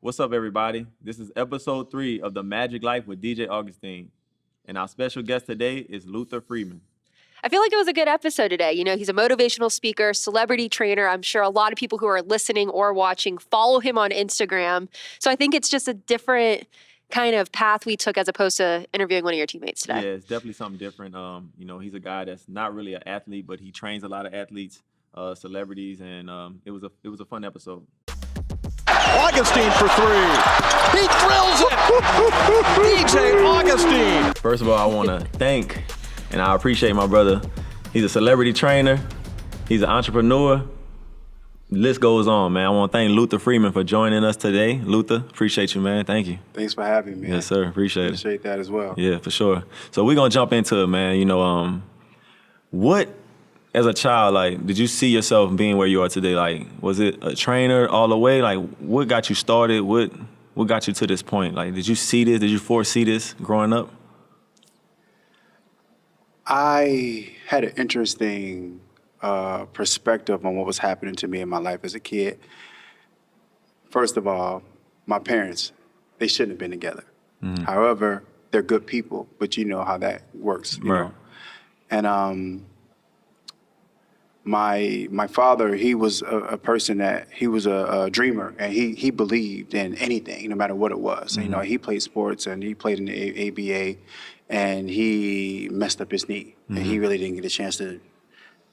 What's up, everybody? This is episode 3 of The Magic Life with DJ Augustin. And our special guest today is Freeman. I feel like it was a good episode today. You know, he's a motivational speaker, celebrity trainer. I'm sure a lot of people who are listening or watching follow him on Instagram. So I think it's just a different kind of path we took as opposed to interviewing one of your teammates today. Yeah, it's definitely something different. He's a guy that's not really an athlete, but he trains a lot of athletes, celebrities, and it was a fun episode. Augustin for 3. He drills it. DJ Augustin. First of all, I want to thank and I appreciate my brother. He's a celebrity trainer. He's an entrepreneur. The list goes on, man. I want to thank Freeman for joining us today. Luther, appreciate you, man. Thank you. Thanks for having me. Yes, sir. Appreciate that as well. Yeah, for sure. So we're going to jump into it, man. What, as a child, did you see yourself being where you are today? Was it a trainer all the way? What got you started? What got you to this point? Did you see this? Did you foresee this growing up? I had an interesting perspective on what was happening to me in my life as a kid. First of all, my parents, they shouldn't have been together. Mm-hmm. However, they're good people, but you know how that works, you know. And my father, he was a person that he was a dreamer, and he believed in anything, no matter what it was. Mm-hmm. You know, he played sports and he played in the ABA, and he messed up his knee, mm-hmm. and he really didn't get a chance to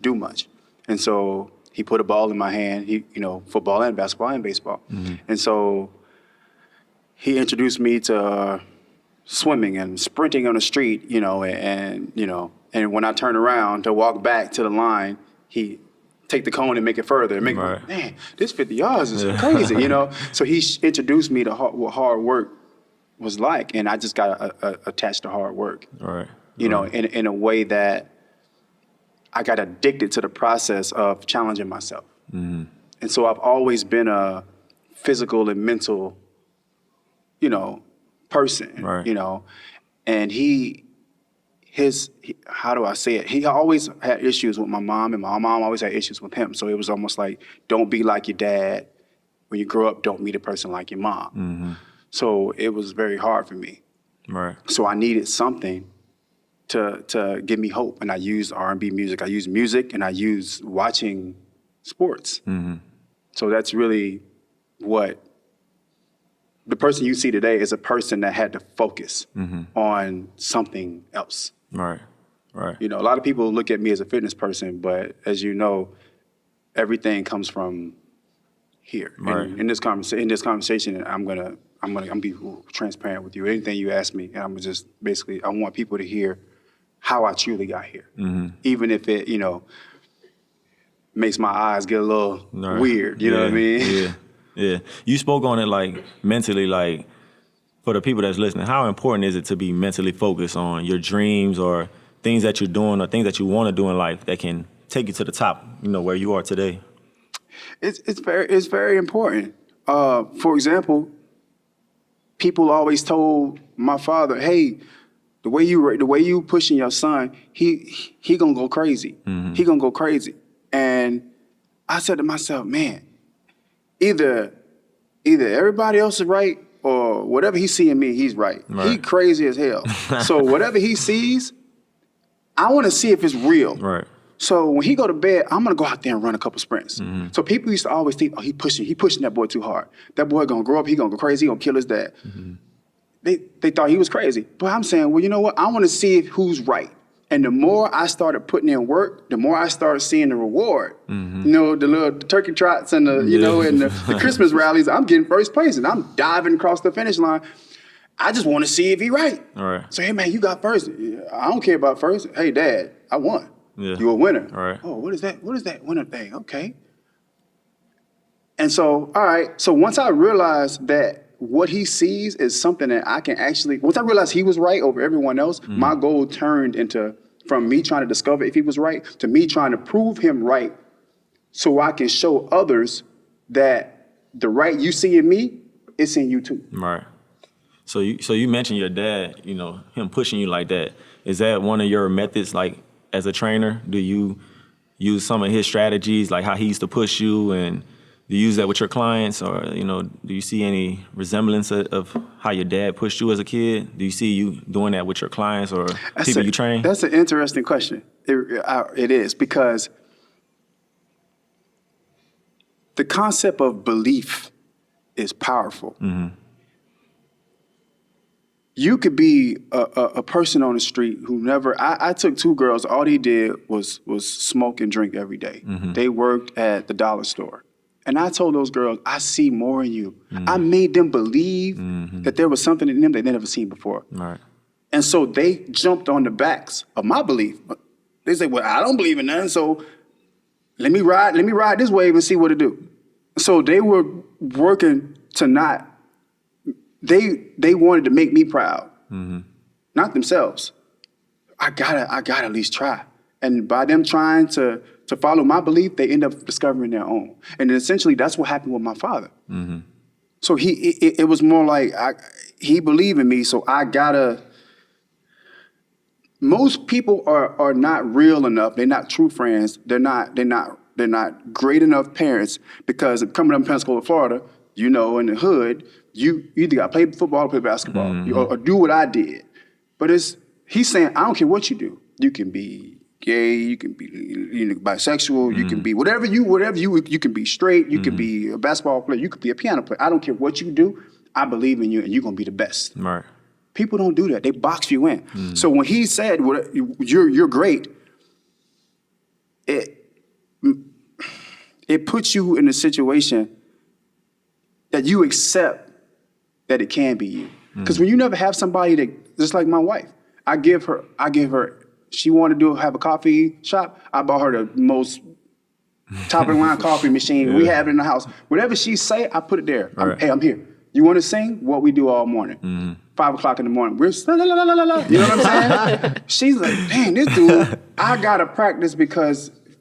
do much. And so he put a ball in my hand, football and basketball and baseball. Mm-hmm. And so he introduced me to swimming and sprinting on the street, and when I turned around to walk back to the line, he take the cone and make it further and make it, man, this 50 yards is crazy, So he introduced me to what hard work was like, and I just got attached to hard work, in a way that I got addicted to the process of challenging myself. Mm-hmm. And so I've always been a physical and mental, person, and how do I say it? He always had issues with my mom, and my mom always had issues with him. So it was almost like, don't be like your dad. When you grow up, don't meet a person like your mom. Mm-hmm. So it was very hard for me. Right. So I needed something to give me hope. And I used R&B music. I used music, and I used watching sports. Mm-hmm. So that's really what the person you see today is, a person that had to focus on something else. Right. A lot of people look at me as a fitness person, but as you know, everything comes from here. Right. And in this conversation, I'm gonna be transparent with you. Anything you ask me, and I'm just basically, I want people to hear how I truly got here, even if it, makes my eyes get a little weird. You know what I mean? Yeah. You spoke on it mentally, for the people that's listening. How important is it to be mentally focused on your dreams or things that you're doing or things that you want to do in life that can take you to the top, where you are today? It's very important. For example, people always told my father, "Hey, the way you pushing your son, he gonna go crazy. Mm-hmm. He gonna go crazy." And I said to myself, "Man, either everybody else is right, or whatever he see in me, he's right. He crazy as hell. So whatever he sees, I want to see if it's real." Right. So when he go to bed, I'm gonna go out there and run a couple sprints. Mm-hmm. So people used to always think, "Oh, he pushing that boy too hard. That boy gonna grow up, he gonna go crazy, he gonna kill his dad." Mm-hmm. They thought he was crazy. But I'm saying, well, you know what? I want to see who's right. And the more I started putting in work, the more I started seeing the reward. Mm-hmm. The little turkey trots and and the Christmas rallies. I'm getting first place and I'm diving across the finish line. I just want to see if he right. All right. So, hey man, you got first. I don't care about first. Hey Dad, I won. Yeah. You a winner. All right. Oh, what is that? What is that winner thing? Okay. And so, all right. So once I realized that what he sees is something that I can actually, once I realized he was right over everyone else, my goal turned into, from me trying to discover if he was right, to me trying to prove him right so I can show others that the right you see in me, it's in you too. Right. So you mentioned your dad, him pushing you like that. Is that one of your methods, as a trainer? Do you use some of his strategies, like how he used to push you and Do you use that with your clients, or do you see any resemblance of how your dad pushed you as a kid? Do you see you doing that with your clients or people you train? That's an interesting question. It is, because the concept of belief is powerful. Mm-hmm. You could be a person on the street who never. I took 2 girls. All they did was smoke and drink every day. Mm-hmm. They worked at the dollar store. And I told those girls, I see more in you. Mm-hmm. I made them believe that there was something in them they'd never seen before. Right. And so they jumped on the backs of my belief. They said, well, I don't believe in nothing, so let me ride this wave and see what it do. So they were working to not. They wanted to make me proud, not themselves. I gotta at least try. And by them trying to follow my belief, they end up discovering their own. And essentially, that's what happened with my father. Mm-hmm. So it was more like he believed in me, so I gotta. Most people are not real enough. They're not true friends. They're not great enough parents, because coming up in Pensacola, Florida, in the hood, you either got to play football or play basketball, or do what I did. But he's saying, I don't care what you do. You can be gay, you can be bisexual, you can be whatever you can be straight, you can be a basketball player, you could be a piano player. I don't care what you do. I believe in you, and you're gonna be the best. Right. People don't do that. They box you in. So when he said, "You're great," it puts you in a situation that you accept that it can be you. Because when you never have somebody that, just like my wife, I give her. She wanted to have a coffee shop. I bought her the most top of the line coffee machine we have in the house. Whatever she say, I put it there. Right. Hey, I'm here. You want to sing? What we do all morning. 5 o'clock in the morning. We're la, la, la, la, la, la. You know what I'm saying? She's like, dang, this dude, I gotta practice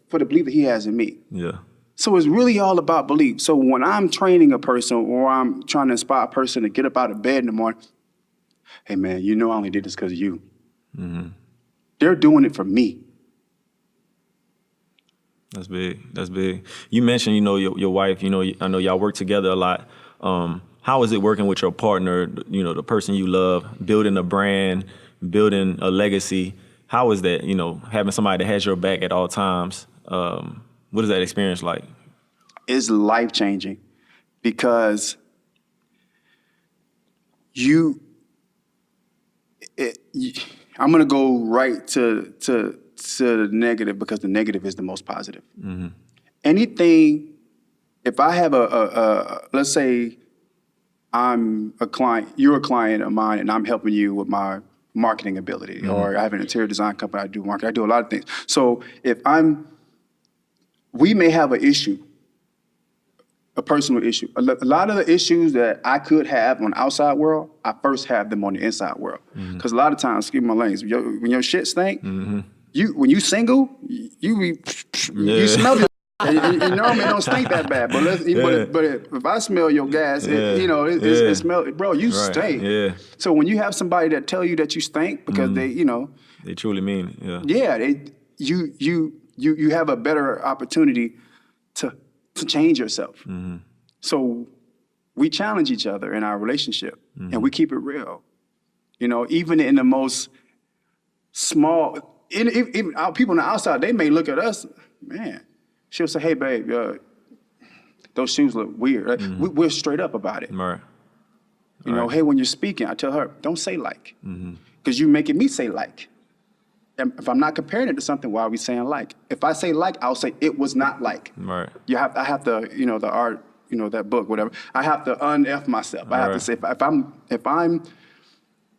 for the belief that he has in me. Yeah. So it's really all about belief. So when I'm training a person, or I'm trying to inspire a person to get up out of bed in the morning, hey man, I only did this because of you. They're doing it for me. That's big. That's big. You mentioned, your wife, I know y'all work together a lot. How is it working with your partner, the person you love, building a brand, building a legacy? How is that, having somebody that has your back at all times? What is that experience like? It's life-changing, because I'm going to go right to the negative, because the negative is the most positive. Anything, if I have let's say I'm a client, you're a client of mine, and I'm helping you with my marketing ability, or I have an interior design company, I do marketing, I do a lot of things. So we may have an issue, a personal issue. A lot of the issues that I could have on the outside world, I first have them on the inside world. Because a lot of times, excuse my language, when your shit stink, when you single, you smell your it normally don't stink that bad, but if I smell your gas, it smells, bro, you stink. Yeah. So when you have somebody that tell you that you stink because they truly mean it. Yeah. You have a better opportunity to change yourself. So we challenge each other in our relationship, and we keep it real. Even in the most small, even our people on the outside, they may look at us, man. She'll say, hey, babe, those shoes look weird. We're straight up about it. Right. Hey, when you're speaking, I tell her, don't say like, because you're making me say like. And if I'm not comparing it to something, why are we saying like? If I say like, I'll say it was not like. Right. I have to, the art, that book, whatever. I have to un-F myself. I have to say, if I'm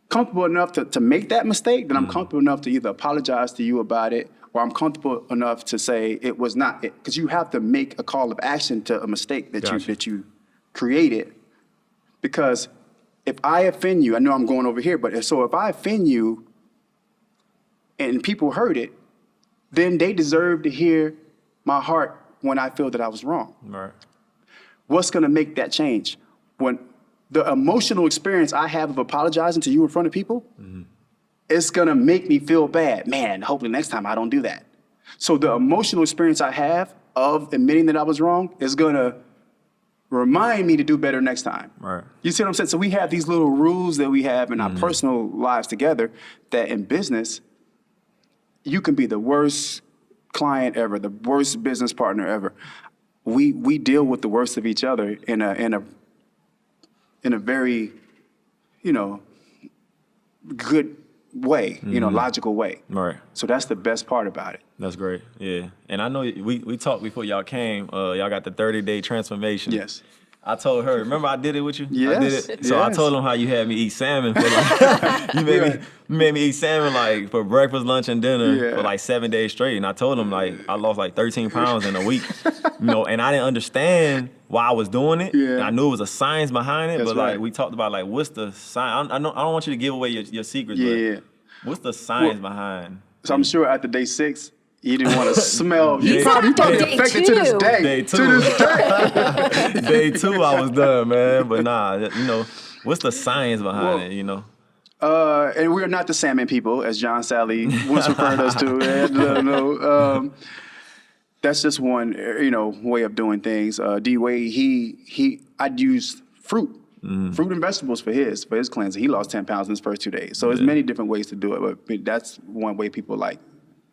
comfortable enough to make that mistake, then I'm comfortable enough to either apologize to you about it, or I'm comfortable enough to say it was not it. Because you have to make a call of action to a mistake that you created. Because if I offend you, I know I'm going over here, but if I offend you and people heard it, then they deserve to hear my heart when I feel that I was wrong. Right. What's gonna make that change? When the emotional experience I have of apologizing to you in front of people, it's gonna make me feel bad. Man, hopefully next time I don't do that. So the emotional experience I have of admitting that I was wrong is gonna remind me to do better next time. Right. You see what I'm saying? So we have these little rules that we have in our personal lives together that in business, you can be the worst client ever, the worst business partner ever. We deal with the worst of each other in a very, good way, logical way. Right. So that's the best part about it. That's great. Yeah. And I know we talked before y'all came. Y'all got the 30-day transformation. Yes. I told her, remember I did it with you? Yes, I did it. So I yes. told him how you had me eat salmon for like, you made me eat salmon like for breakfast, lunch, and dinner for like 7 days straight. And I told him like I lost like 13 pounds in a week, and I didn't understand why I was doing it. Yeah. And I knew it was a science behind it, That's but like right. we talked about like what's the science? I don't want you to give away your secrets, Yeah. but what's the science behind? So I'm sure after day 6, you didn't want to smell. You Day- probably day affected to this two. day. Day To 2. this day. Day 2, I was done, man. But nah, what's the science behind it? And we're not the salmon people, as John Sally once referred us to. No. That's just one, way of doing things. D Wade, I'd use fruit and vegetables for his cleanse. He lost 10 pounds in his first 2 days. So there's many different ways to do it, but that's one way people like.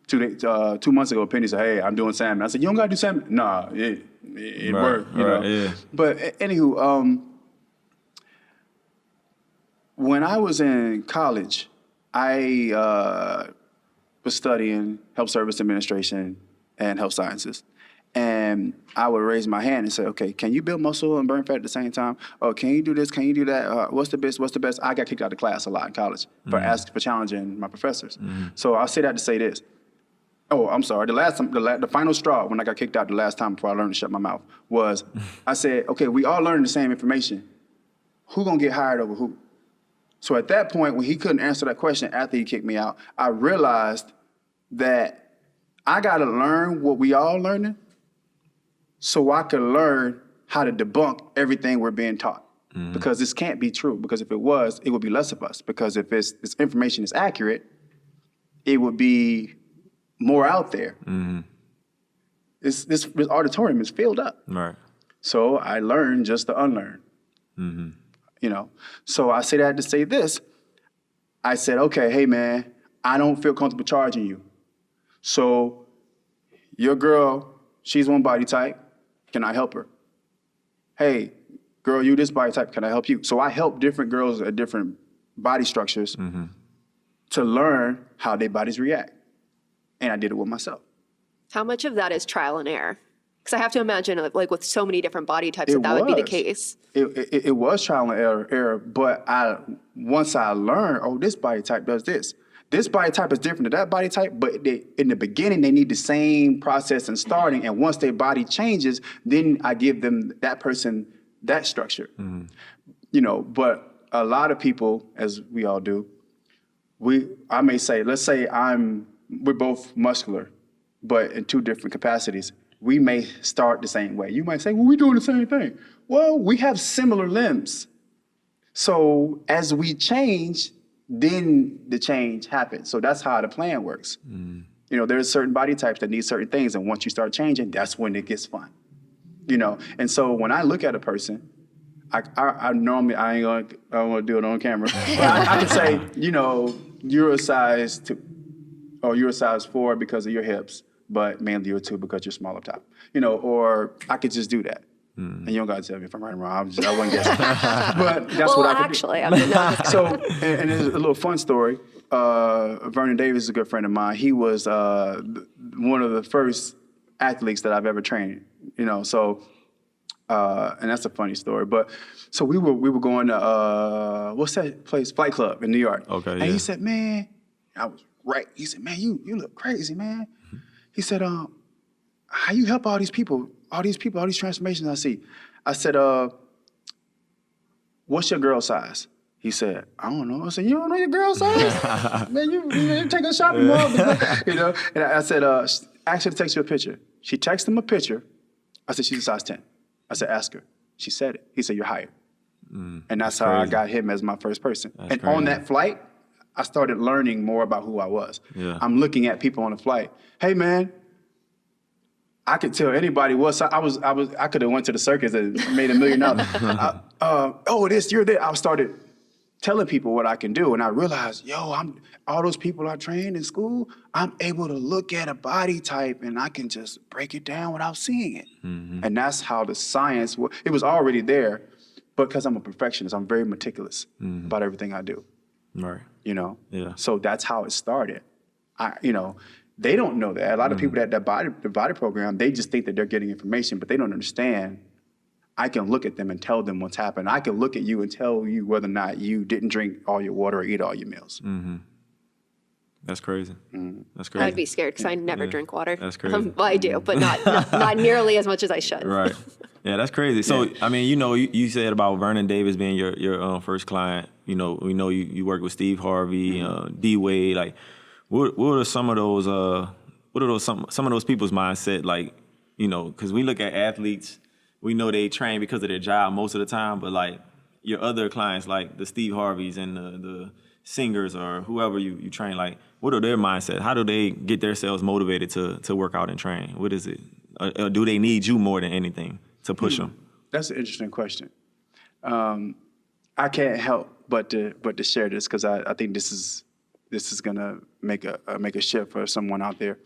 2 months ago, Penny said, "Hey, I'm doing salmon." I said, "You don't gotta do salmon." Nah, it Right, worked, right, yeah. But anywho, when I was in college, I was studying health service administration and health sciences. And I would raise my hand and say, okay, can you build muscle and burn fat at the same time? Or can you do this? Can you do that? What's the best? I got kicked out of class a lot in college for challenging my professors. So I'll say that to say this. Oh, I'm sorry. The final straw when I got kicked out the last time before I learned to shut my mouth was I said, okay, we all learning the same information. Who gonna get hired over who? So at that point, when he couldn't answer that question after he kicked me out, I realized that I gotta learn what we all learning so I could learn how to debunk everything we're being taught. Because this can't be true. Because if it was, it would be less of us. Because if this information is accurate, it would be more out there. This auditorium is filled up. Right. So I learned just to unlearn. So I say that to say this. I said, okay, hey man, I don't feel comfortable charging you. So your girl, she's one body type. Can I help her? Hey, girl, you this body type. Can I help you? So I help different girls at different body structures to learn how their bodies react. And I did it with myself. How much of that is trial and error? Because I have to imagine, like with so many different body types, It that would be the was. case. It was trial and error, but once I learned, oh, this body type does this. This body type is different to that body type, but in the beginning, they need the same process and starting. And once their body changes, then I give them that person that structure. But a lot of people, as we all do, I may say, let's say we're both muscular, but in two different capacities. We may start the same way. You might say, well, we're doing the same thing. Well, we have similar limbs. So as we change, then the change happens. So that's how the plan works. There's certain body types that need certain things. And once you start changing, that's when it gets fun. And so when I look at a person, I normally, I don't want to do it on camera. But I can say, you're a size 2 or you're a size 4 because of your hips, but mainly you're a 2 because you're small up top. Or I could just do that. And you don't got to tell me if I'm right or wrong. I wasn't guessing. But that's what I could do. I mean, no. So, and there's a little fun story. Vernon Davis is a good friend of mine. He was one of the first athletes that I've ever trained. So, and that's a funny story. But so we were going to what's that place? Flight Club in New York. Okay. And he said, "Man," I was right. He said, "Man, you look crazy, man." He said, "How you help all these people, all these transformations I see?" I said, "What's your girl size?" He said, "I don't know." I said, "You don't know your girl size? Man, you take a shopping mall." And I said, "Ask her to text you a picture." She texted him a picture. I said, "She's a size 10. I said, "Ask her." She said it. He said, "You're higher." And that's how I got him as my first person. And crazy. on that flight, I started learning more about who I was. Yeah. I'm looking at people on the flight. Hey, man, I could tell anybody I could have went to the circus and made $1 million. You're there. I started telling people what I can do. And I realized, all those people I trained in school, I'm able to look at a body type and I can just break it down without seeing it. Mm-hmm. And that's how the science, it was already there, but because I'm a perfectionist, I'm very meticulous about everything I do. Right. Yeah. So that's how it started. They don't know that. A lot of people the body program, they just think that they're getting information, but they don't understand. I can look at them and tell them what's happened. I can look at you and tell you whether or not you didn't drink all your water or eat all your meals. Mm-hmm. That's crazy. Mm-hmm. That's crazy. I'd be scared because I never drink water. That's crazy. Well, I do, but not nearly as much as I should. Right. Yeah, that's crazy. So, I mean, you said about Vernon Davis being your first client. We know you worked with Steve Harvey, D Wade. Like, what are some of those? Some of those people's mindset? Like, because we look at athletes, we know they train because of their job most of the time, but like your other clients, like the Steve Harveys and the singers or whoever you train, like, what are their mindset? How do they get themselves motivated to work out and train? What is it? Or do they need you more than anything to push them? That's an interesting question. I can't help but to share this because I think this is gonna make a shift for someone out there.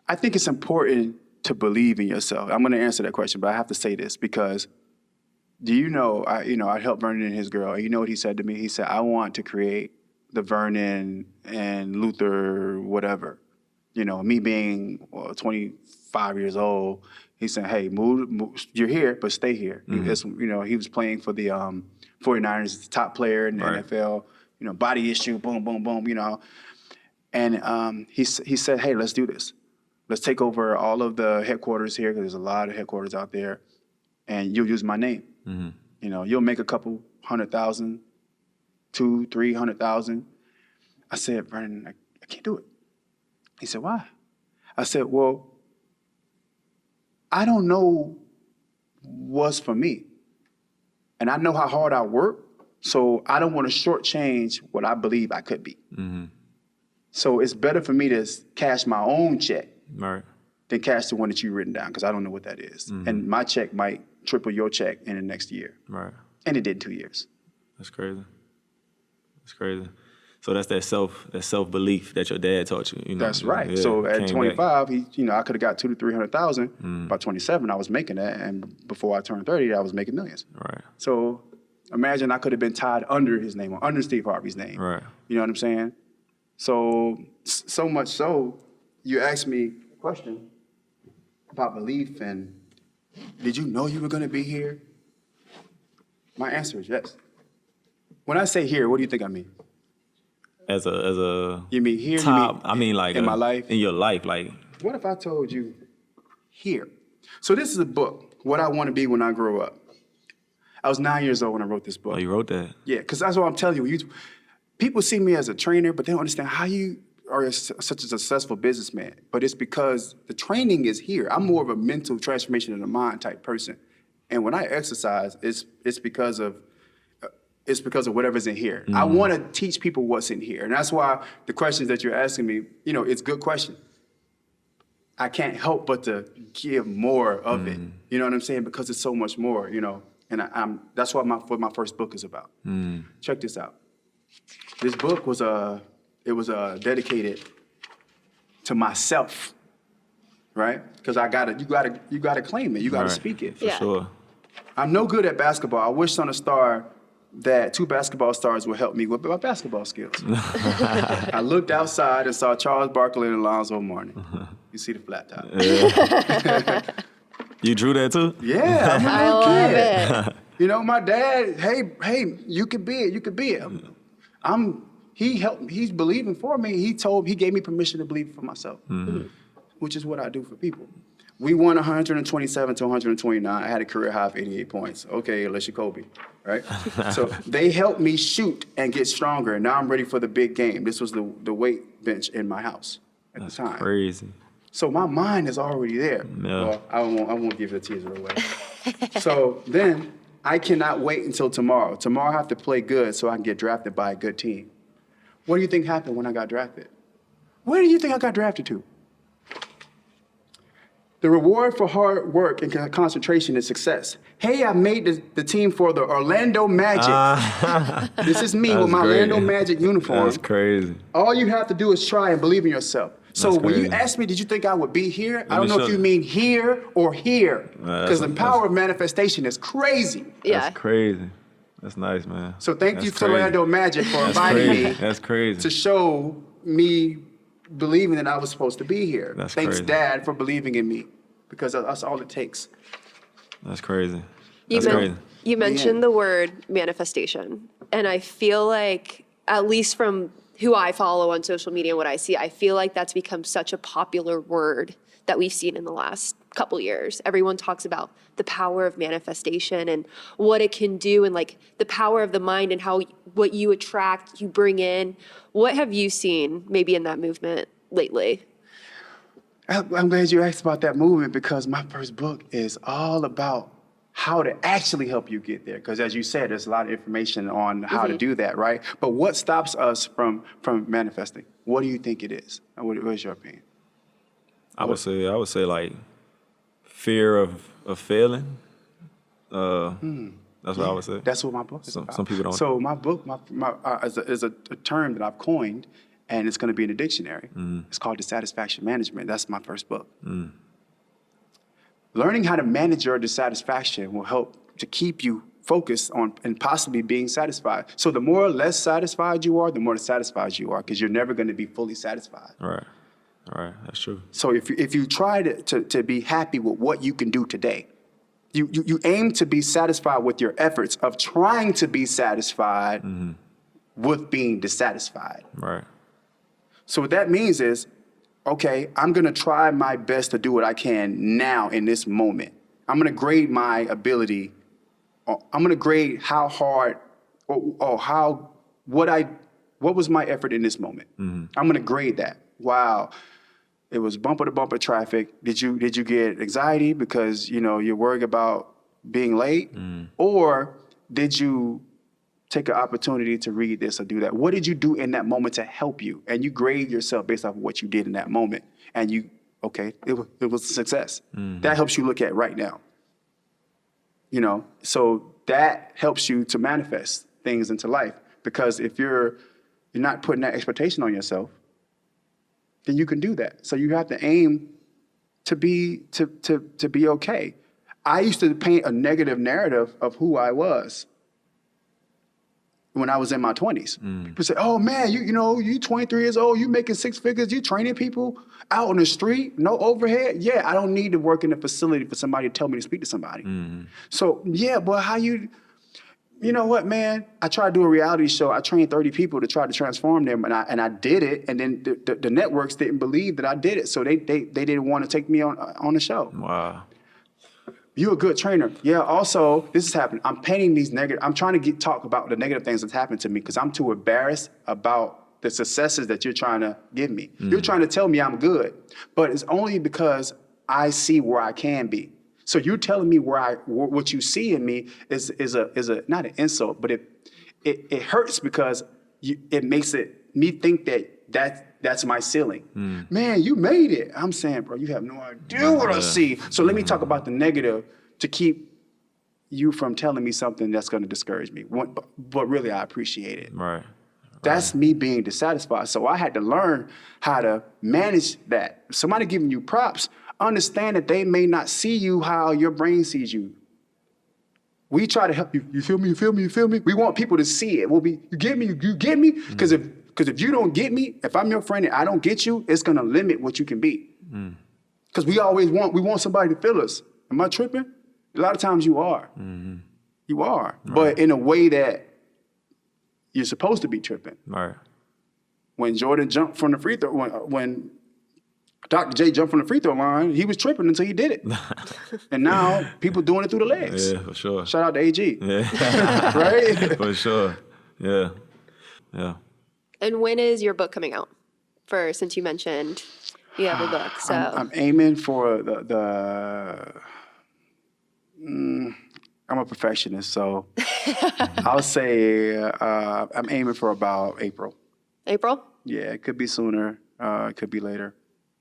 I think it's important to believe in yourself. I'm gonna answer that question, but I have to say this because I helped Vernon and his girl, and you know what he said to me? He said, I want to create the Vernon and Luther whatever. Me being 25 years old, he said, hey, move, you're here, but stay here. Mm-hmm. He was playing for the 49ers, the top player in the NFL, body issue, boom, boom, boom, And he said, hey, let's do this. Let's take over all of the headquarters here, because there's a lot of headquarters out there, and you'll use my name. Mm-hmm. You'll make a couple 100,000, 200,000-300,000. I said, Vernon, I can't do it. He said, why? I said, well, I don't know what's for me. And I know how hard I work, so I don't want to shortchange what I believe I could be. Mm-hmm. So it's better for me to cash my own check than cash the one that you've written down, because I don't know what that is. Mm-hmm. And my check might triple your check in the next year. Right. And it did 2 years. That's crazy. So that's that self belief that your dad taught you. That's right. Yeah, so at 25, I could have got 200,000 to 300,000. By 27, I was making that, and before I turned 30, I was making millions. Right. So imagine I could have been tied under his name or under Steve Harvey's name. Right. You know what I'm saying? So much so, you asked me a question about belief and did you know you were going to be here? My answer is yes. When I say here, what do you think I mean? As a you mean here? Top, I mean like in my life? In your life, like. What if I told you here? So this is a book, What I Want to Be When I Grow Up. I was 9 years old when I wrote this book. Oh, you wrote that? Yeah, because that's what I'm telling you. People see me as a trainer, but they don't understand how you are such a successful businessman. But it's because the training is here. I'm more of a mental transformation of the mind type person. And when I exercise, it's because of whatever's in here. Mm-hmm. I want to teach people what's in here. And that's why the questions that you're asking me, it's a good question. I can't help but to give more of it. You know what I'm saying? Because it's so much more, And that's what my first book is about. Check this out. This book was dedicated to myself, right? Because you gotta claim it. You gotta speak it. For sure. I'm no good at basketball. I wish on a star that 2 basketball stars would help me with my basketball skills. I looked outside and saw Charles Barkley and Alonzo Mourning. You see the flat top. Yeah. You drew that too? Yeah, I'm a I love kid. My dad, hey, you could be it. He helped me. He's believing for me. He gave me permission to believe for myself, which is what I do for people. We won 127 to 129. I had a career high of 88 points. Okay, unless you're Kobe, right? So they helped me shoot and get stronger. And now I'm ready for the big game. This was the weight bench in my house at the time. Crazy. So my mind is already there. Yeah. Well, I won't give the teaser away. So then I cannot wait until tomorrow. Tomorrow I have to play good so I can get drafted by a good team. What do you think happened when I got drafted? Where do you think I got drafted to? The reward for hard work and concentration is success. Hey, I made the team for the Orlando Magic. This is me with my Orlando Magic uniform. That's crazy. All you have to do is try and believe in yourself. So That's when you crazy. ask me, did you think I would be here? I me don't know show if you you. mean here or here. Because the that's- power of manifestation is crazy. Yeah. That's crazy. That's nice, man. So thank you That's to crazy. Orlando Magic for That's inviting crazy. me That's crazy. to show me believing that I was supposed to be here. That's Thanks, crazy. Dad, for believing in me. Because that's all it takes. That's crazy. You, That's crazy. you mentioned the word manifestation, and I feel like, at least from who I follow on social media and what I see, I feel like that's become such a popular word that we've seen in the last couple years. Everyone talks about the power of manifestation and what it can do, and like the power of the mind and how what you attract, you bring in. What have you seen maybe in that movement lately? I'm glad you asked about that movement, because my first book is all about how to actually help you get there. Because as you said, there's a lot of information on how to do that, right? But what stops us from manifesting? What do you think it is? What is your opinion? I would say like fear of failing. That's what I would say. That's what my book is about. Some people don't. So my book is a term that I've coined, and it's going to be in the dictionary. It's called dissatisfaction management. That's my first book. Learning how to manage your dissatisfaction will help to keep you focused on and possibly being satisfied. So the more or less satisfied you are, the more dissatisfied you are, because you're never going to be fully satisfied. Right. That's true. So if you try to be happy with what you can do today, you aim to be satisfied with your efforts of trying to be satisfied with being dissatisfied. Right. So what that means is, okay, I'm going to try my best to do what I can now in this moment. I'm going to grade my ability. I'm going to grade how hard or what was my effort in this moment. I'm going to grade that. Wow, it was bumper to bumper traffic. Did you get anxiety because you're worried about being late, or did you take an opportunity to read this or do that? What did you do in that moment to help you? And you grade yourself based off of what you did in that moment. And it was a success. That helps you look at right now. So that helps you to manifest things into life. Because if you're not putting that expectation on yourself, then you can do that. So you have to aim to be okay. I used to paint a negative narrative of who I was when I was in my 20s. People say, oh man, you 23 years old, you making six figures, you training people out on the street, no overhead. Yeah, I don't need to work in a facility for somebody to tell me to speak to somebody. So yeah, but you know what, man? I tried to do a reality show. I trained 30 people to try to transform them, and I did it. And then the networks didn't believe that I did it, so they didn't want to take me on the show. Wow. You're a good trainer. Yeah, also, this is happening. I'm painting these negative. I'm trying to talk about the negative things that's happened to me because I'm too embarrassed about the successes that you're trying to give me. You're trying to tell me I'm good, but it's only because I see where I can be. So you're telling me what you see in me is a not an insult, but it hurts because it makes me think that's my ceiling. Man, you made it. I'm saying, bro, you have no idea what I see. So let me talk about the negative to keep you from telling me something that's going to discourage me. But really, I appreciate it. Right. That's me being dissatisfied. So I had to learn how to manage that. Somebody giving you props, understand that they may not see you how your brain sees you. We try to help you. You feel me? You feel me? You feel me? We want people to see it. You get me? You get me? Because if you don't get me, if I'm your friend and I don't get you, it's going to limit what you can be. Because we want somebody to feel us. Am I tripping? A lot of times you are. You are. Right. But in a way that you're supposed to be tripping. Right. When Jordan jumped from the free throw, when Dr. J jumped from the free throw line, he was tripping until he did it. And now people doing it through the legs. Yeah, for sure. Shout out to AG. Yeah. Right? For sure. Yeah. And when is your book coming out? Since you mentioned you have a book, so I'm aiming for I'm a perfectionist, so I'll say I'm aiming for about April. April? Yeah, it could be sooner. It could be later.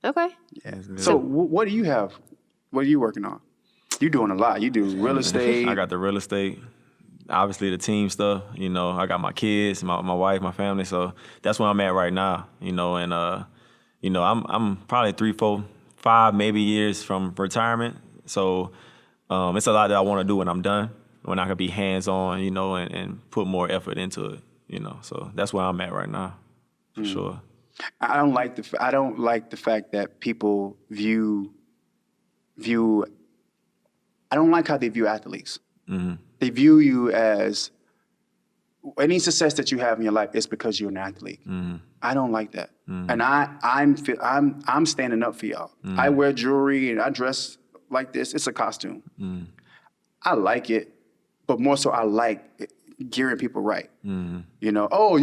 Okay. Yeah. So what do you have What are you working on? You doing a lot. You do real estate. I got the real estate, obviously the team stuff. You know, I got my kids, my wife, my family. So that's where I'm at right now. You know, and you know, I'm probably 3, 4, 5 maybe years from retirement. So it's a lot that I want to do when I'm done, when I can be hands on, you know, and put more effort into it. You know, so that's where I'm at right now, for sure. I don't like the fact that people view. I don't like how they view athletes. Mm-hmm. They view you as any success that you have in your life is because you're an athlete. Mm-hmm. I don't like that, Mm-hmm. and I'm standing up for y'all. Mm-hmm. I wear jewelry and I dress like this. It's a costume. Mm-hmm. I like it, but more so I like gearing people right. Mm-hmm. You know, oh,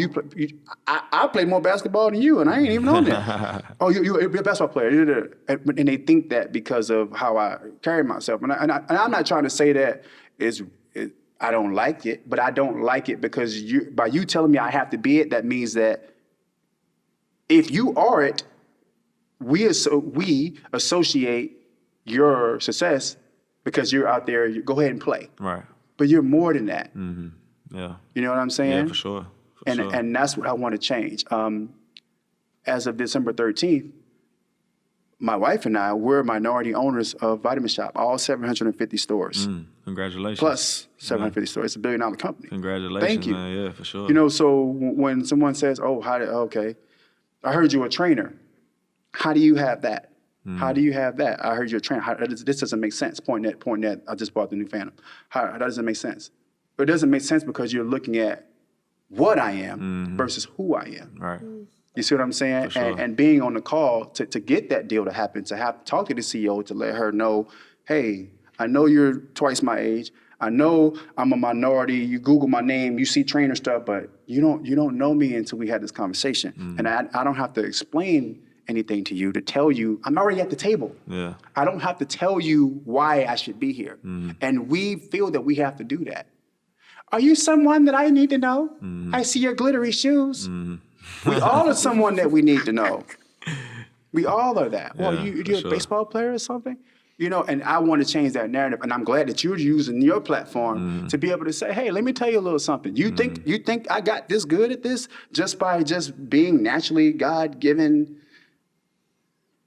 I play more basketball than you, and I ain't even on that. Oh, you're a basketball player. And they think that because of how I carry myself. And I'm not trying to say that I don't like it, but I don't like it because by you telling me I have to be it, that means that if you are it, we associate your success because you're out there, you go ahead and play. Right. But you're more than that. Mm-hmm. Yeah. You know what I'm saying? Yeah, for sure. And that's what I want to change. As of December 13th, my wife and I, we're minority owners of Vitamin Shop, all 750 stores. Congratulations. Plus 750 stores. It's a $1 billion company. Congratulations, Thank you. man. Yeah, for sure. You know, so when someone says, oh, okay, I heard you're a trainer. How do you have that? How do you have that? I heard you're a trainer. This doesn't make sense. Point that. I just bought the new Phantom. That doesn't make sense. But it doesn't make sense because you're looking at what I am versus who I am. Right. You see what I'm saying? For sure. And being on the call to get that deal to happen, to have talk to the CEO to let her know, hey, I know you're twice my age. I know I'm a minority. You Google my name, you see trainer stuff, but you don't know me until we had this conversation. And I don't have to explain anything to you to tell you I'm already at the table. Yeah. I don't have to tell you why I should be here. And we feel that we have to do that. Are you someone that I need to know? I see your glittery shoes. We all are someone that we need to know. We all are that. Well, Yeah, you're for a sure. baseball player or something? You know, and I want to change that narrative. And I'm glad that you're using your platform to be able to say, hey, let me tell you a little something. You think I got this good at this just by just being naturally God-given,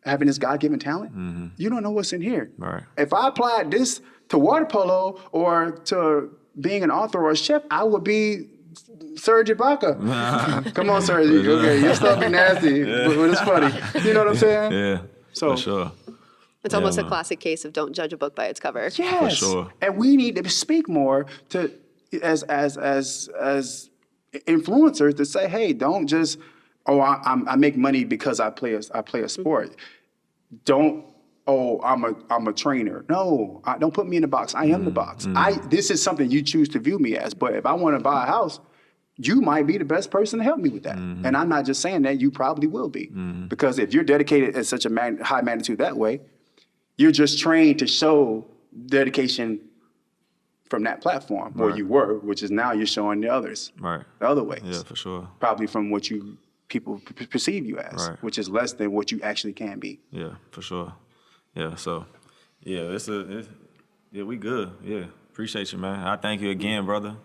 having this God-given talent? You don't know what's in here. Right. If I applied this to water polo or to being an author or a chef, I would be Serge Ibaka. Come on, Serge. Okay, your stuff be nasty, but it's funny. You know what I'm saying? Yeah. So- for sure. It's almost a man. classic case of don't judge a book by its cover. Yes. For sure. And we need to speak more to as influencers to say, hey, don't just, I make money because I play a sport. Don't, I'm a trainer. No, don't put me in the box. I am the box. This is something you choose to view me as. But if I want to buy a house, you might be the best person to help me with that. And I'm not just saying that, you probably will be. Because if you're dedicated at such a high magnitude that way, you're just trained to show dedication from that platform, or you were, which is now you're showing the others, Right. the other ways. Yeah, for sure. Probably from what people perceive you as, Right. which is less than what you actually can be. Yeah, for sure. Yeah, so, yeah, we good. Yeah, appreciate you, man. I thank you again, brother,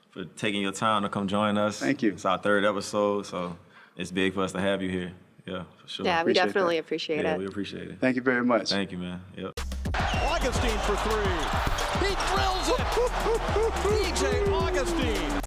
for taking your time to come join us. Thank you. It's our 3rd episode, so it's big for us to have you here. Yeah, for sure. Yeah, we Appreciate definitely that. appreciate Yeah, it. we appreciate it. Thank you very much. Thank you, man. Yep. Augustin for 3. He drills it. DJ Augustin.